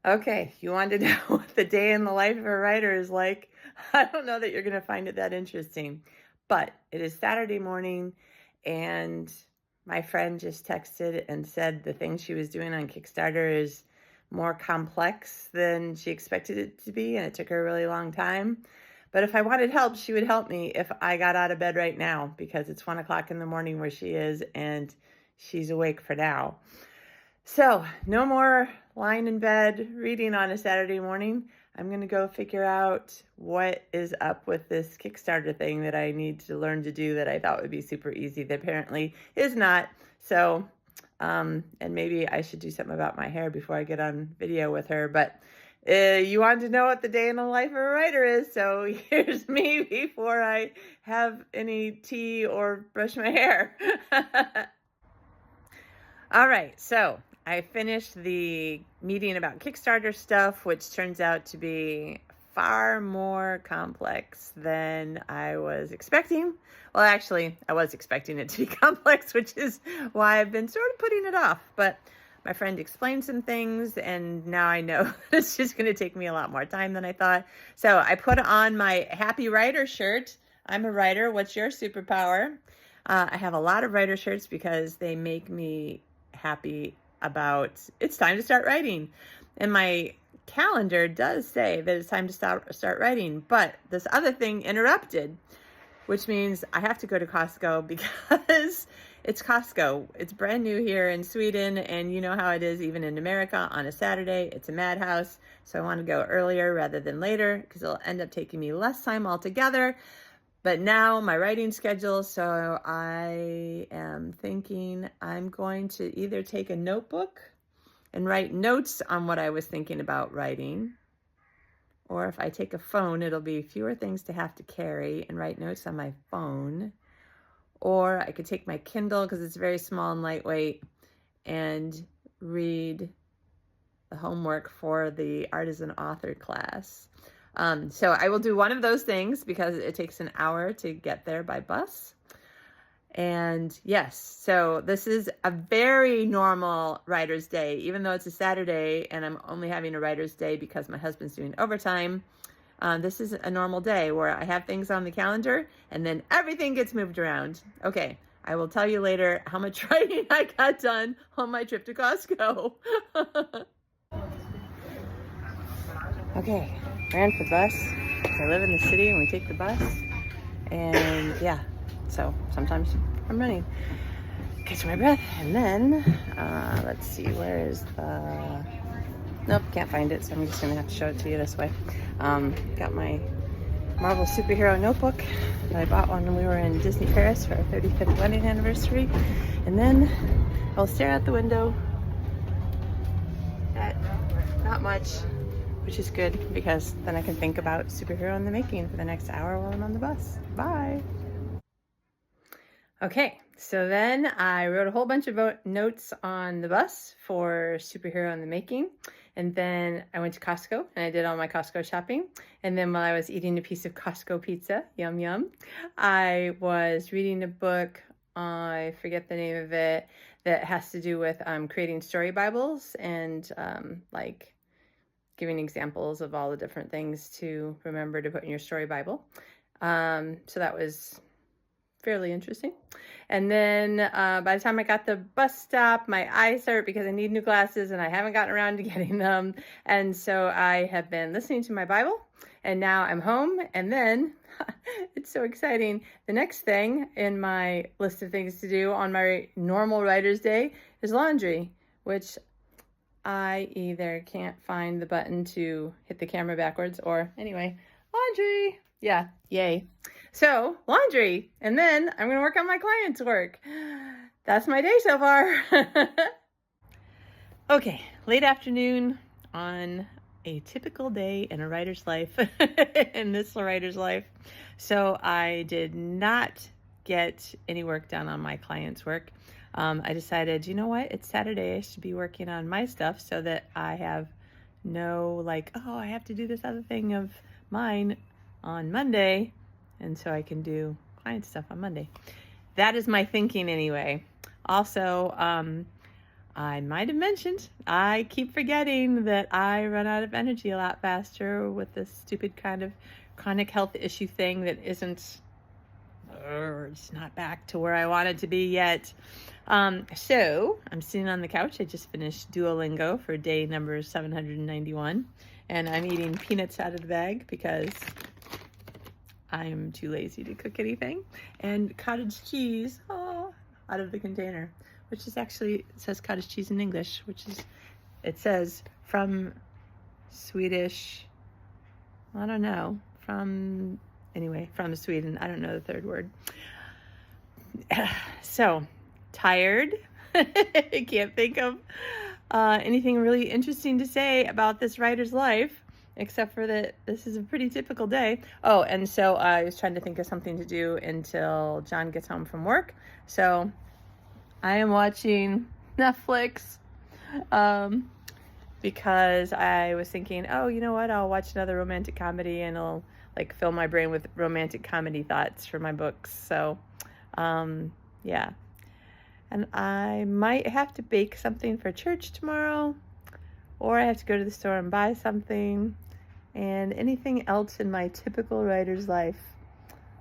Okay, you want to know what the day in the life of a writer is like? I don't know that you're going to find it that interesting, but it is Saturday morning, and my friend just texted and said the thing she was doing on Kickstarter is more complex than she expected it to be, and it took her a really long time. But if I wanted help, she would help me if I got out of bed right now, because it's 1 o'clock in the morning where she is, and she's awake for now. So, no more lying in bed reading on a Saturday morning. I'm going to go figure out what is up with this Kickstarter thing that I need to learn to do that I thought would be super easy that apparently is not. So, and maybe I should do something about my hair before I get on video with her. But you wanted to know what the day in the life of a writer is. So here's me before I have any tea or brush my hair. All right, so I finished the meeting about Kickstarter stuff, which turns out to be far more complex than I was expecting. Well, actually, I was expecting it to be complex, which is why I've been sort of putting it off. But my friend explained some things, and now I know it's just going to take me a lot more time than I thought. So I put on my Happy Writer shirt. I'm a writer. What's your superpower? I have a lot of writer shirts because they make me happy about it's time to start writing. And my calendar does say that it's time to start writing, but this other thing interrupted, which means I have to go to Costco because it's Costco. It's brand new here in Sweden, and you know how it is even in America on a Saturday. It's a madhouse. So I want to go earlier rather than later because it'll end up taking me less time altogether. But now my writing schedule, so I am thinking I'm going to either take a notebook and write notes on what I was thinking about writing, or if I take a phone, it'll be fewer things to have to carry and write notes on my phone. Or I could take my Kindle because it's very small and lightweight and read the homework for the artisan author class. So I will do one of those things because it takes an hour to get there by bus. And yes, so this is a very normal writer's day, even though it's a Saturday and I'm only having a writer's day because my husband's doing overtime. This is a normal day where I have things on the calendar and then everything gets moved around. Okay, I will tell you later how much writing I got done on my trip to Costco. Okay, ran for the bus. I live in the city and we take the bus. And yeah, so sometimes I'm running. Catch my breath. And then, let's see, where is the... Nope, can't find it, so I'm just gonna have to show it to you this way. Got my Marvel superhero notebook that I bought when we were in Disney Paris for our 35th wedding anniversary. And then I'll stare out the window at not much, which is good because then I can think about Superhero in the Making for the next hour while I'm on the bus. Bye. Okay, so then I wrote a whole bunch of notes on the bus for Superhero in the Making. And then I went to Costco and I did all my Costco shopping. And then while I was eating a piece of Costco pizza, yum, yum, I was reading a book, I forget the name of it, that has to do with creating story Bibles and like giving examples of all the different things to remember to put in your story Bible. So that was fairly interesting. And then by the time I got the bus stop, my eyes hurt because I need new glasses and I haven't gotten around to getting them. And so I have been listening to my Bible and now I'm home. And then it's so exciting. The next thing in my list of things to do on my normal writer's day is laundry, which I either can't find the button to hit the camera backwards or anyway, laundry. Yeah, yay. So laundry, and then I'm going to work on my client's work. That's my day so far. Okay, late afternoon on a typical day in a writer's life, in this writer's life. So I did not get any work done on my client's work. I decided, you know what, it's Saturday, I should be working on my stuff so that I have no like, oh, I have to do this other thing of mine on Monday. And so I can do client stuff on Monday. That is my thinking anyway. Also, I might have mentioned, I keep forgetting that I run out of energy a lot faster with this stupid kind of chronic health issue thing that isn't, it's not back to where I want it to be yet. So I'm sitting on the couch. I just finished Duolingo for day number 791, and I'm eating peanuts out of the bag because I'm too lazy to cook anything, and cottage cheese out of the container, which is actually, it says cottage cheese in English, which is, it says from Swedish, I don't know, from Sweden. I don't know the third word. So, tired. I can't think of anything really interesting to say about this writer's life, except for that this is a pretty typical day. Oh, and so I was trying to think of something to do until John gets home from work. So I am watching Netflix because I was thinking, oh, you know what? I'll watch another romantic comedy and I'll like fill my brain with romantic comedy thoughts for my books. So, yeah. And I might have to bake something for church tomorrow, or I have to go to the store and buy something, and anything else in my typical writer's life.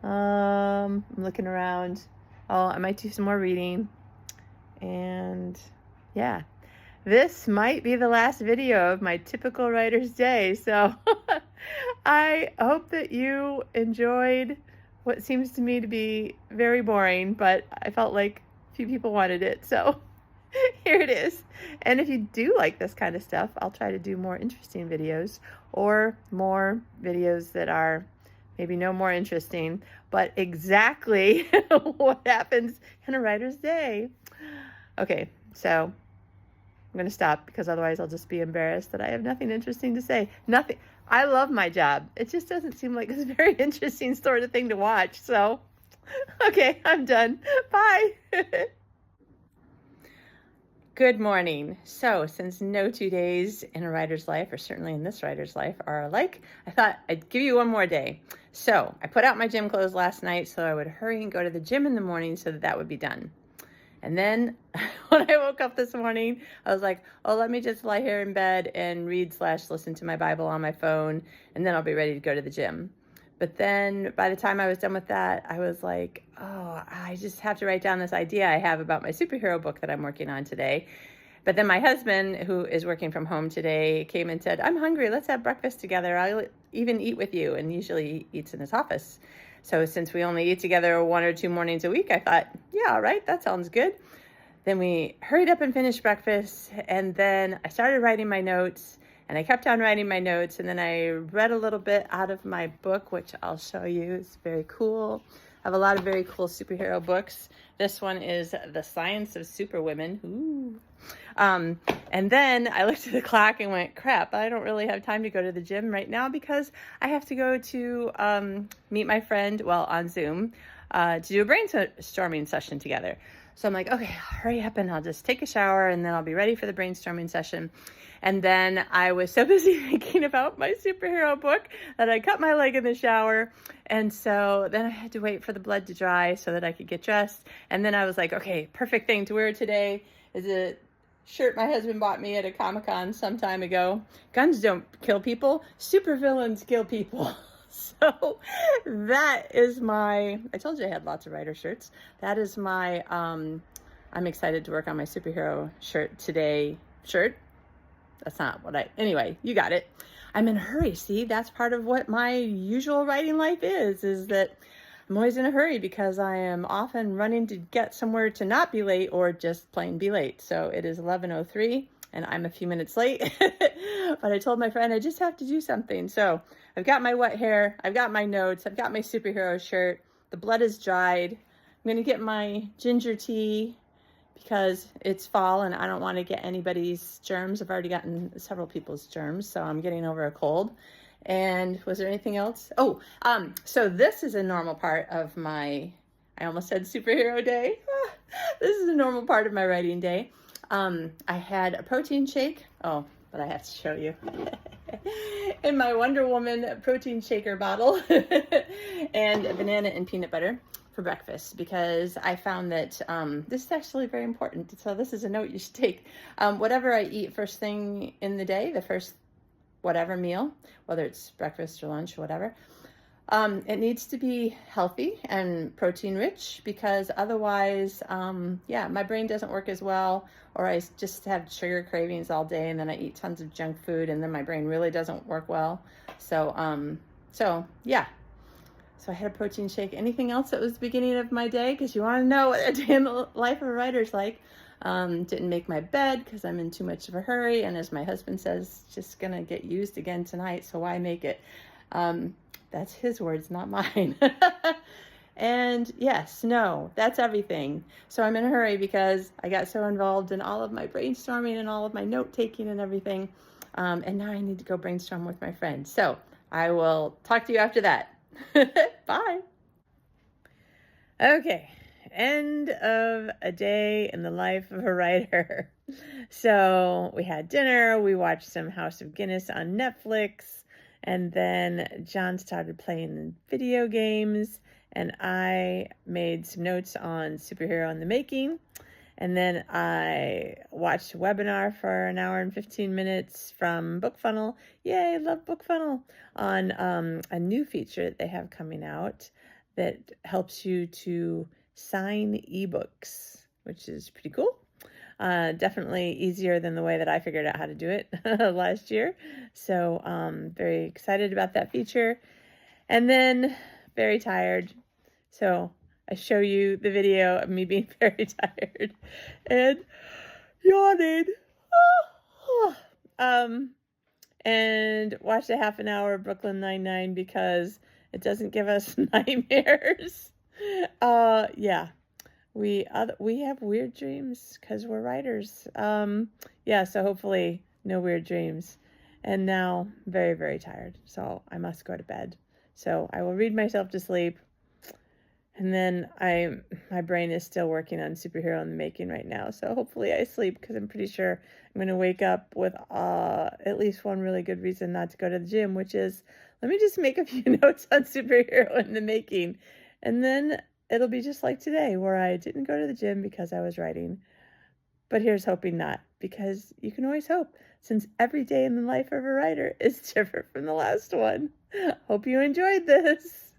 I'm looking around. Oh, I might do some more reading. And yeah, this might be the last video of my typical writer's day. So I hope that you enjoyed what seems to me to be very boring, but I felt like a few people wanted it. So here it is. And if you do like this kind of stuff, I'll try to do more interesting videos, or more videos that are maybe no more interesting, but exactly what happens in a writer's day. Okay, so I'm going to stop because otherwise I'll just be embarrassed that I have nothing interesting to say. Nothing. I love my job. It just doesn't seem like it's a very interesting sort of thing to watch. So, okay, I'm done. Bye. Good morning. So, since no 2 days in a writer's life, or certainly in this writer's life, are alike, I thought I'd give you one more day. So, I put out my gym clothes last night so I would hurry and go to the gym in the morning so that that would be done. And then when I woke up this morning, I was like, oh, let me just lie here in bed and read/listen to my Bible on my phone, and then I'll be ready to go to the gym. But then by the time I was done with that, I was like, oh, I just have to write down this idea I have about my superhero book that I'm working on today. But then my husband, who is working from home today, came and said, I'm hungry. Let's have breakfast together. I'll even eat with you. And usually he eats in his office. So since we only eat together 1 or 2 mornings a week, I thought, yeah, all right, that sounds good. Then we hurried up and finished breakfast. And then I started writing my notes. And I kept on writing my notes, and then I read a little bit out of my book, which I'll show you. It's very cool. I have a lot of very cool superhero books. This one is The Science of Superwomen. Ooh. And then I looked at the clock and went, crap, I don't really have time to go to the gym right now because I have to go to meet my friend, on Zoom, to do a brainstorming session together. So I'm like, okay, hurry up and I'll just take a shower and then I'll be ready for the brainstorming session. And then I was so busy thinking about my superhero book that I cut my leg in the shower. And so then I had to wait for the blood to dry so that I could get dressed. And then I was like, okay, perfect thing to wear today is a shirt my husband bought me at a Comic-Con some time ago. Guns don't kill people, supervillains kill people. So that is my, I told you I had lots of writer shirts. That is my, I'm excited to work on my superhero shirt today shirt. That's not what anyway, you got it. I'm in a hurry. See, that's part of what my usual writing life is that I'm always in a hurry because I am often running to get somewhere to not be late or just plain be late. So it is 11:03 and I'm a few minutes late, but I told my friend I just have to do something. So I've got my wet hair, I've got my notes, I've got my superhero shirt, the blood is dried. I'm going to get my ginger tea because it's fall and I don't want to get anybody's germs. I've already gotten several people's germs, so I'm getting over a cold. And was there anything else? Oh, so this is a normal part of my, I almost said superhero day. This is a normal part of my writing day. I had a protein shake. Oh, but I have to show you. In my Wonder Woman protein shaker bottle and a banana and peanut butter. for breakfast, because I found that this is actually very important. So this is a note you should take. Whatever I eat first thing in the day, the first whatever meal, whether it's breakfast or lunch or whatever, it needs to be healthy and protein rich, because otherwise, my brain doesn't work as well, or I just have sugar cravings all day, and then I eat tons of junk food, and then my brain really doesn't work well. So I had a protein shake. Anything else that was the beginning of my day? Because you want to know what a day in the life of a writer's like. Didn't make my bed because I'm in too much of a hurry. And as my husband says, just going to get used again tonight. So why make it? That's his words, not mine. And yes, no, that's everything. So I'm in a hurry because I got so involved in all of my brainstorming and all of my note taking and everything. And now I need to go brainstorm with my friend. So I will talk to you after that. Bye. Okay. End of a day in the life of a writer. So we had dinner. We watched some House of Guinness on Netflix. And then John started playing video games. And I made some notes on Superhero in the Making. And then I watched a webinar for an hour and 15 minutes from BookFunnel. Yay, love BookFunnel. On a new feature that they have coming out that helps you to sign ebooks, which is pretty cool. Definitely easier than the way that I figured out how to do it last year. So very excited about that feature. And then very tired. So I show you the video of me being very tired and yawning. And watched a half an hour of Brooklyn Nine-Nine because it doesn't give us nightmares. We have weird dreams because we're writers. So hopefully no weird dreams. And now very, very tired. So I must go to bed. So I will read myself to sleep. And then my brain is still working on Superhero in the Making right now. So hopefully I sleep, because I'm pretty sure I'm going to wake up with at least one really good reason not to go to the gym, which is, let me just make a few notes on Superhero in the Making. And then it'll be just like today, where I didn't go to the gym because I was writing. But here's hoping not, because you can always hope, since every day in the life of a writer is different from the last one. Hope you enjoyed this.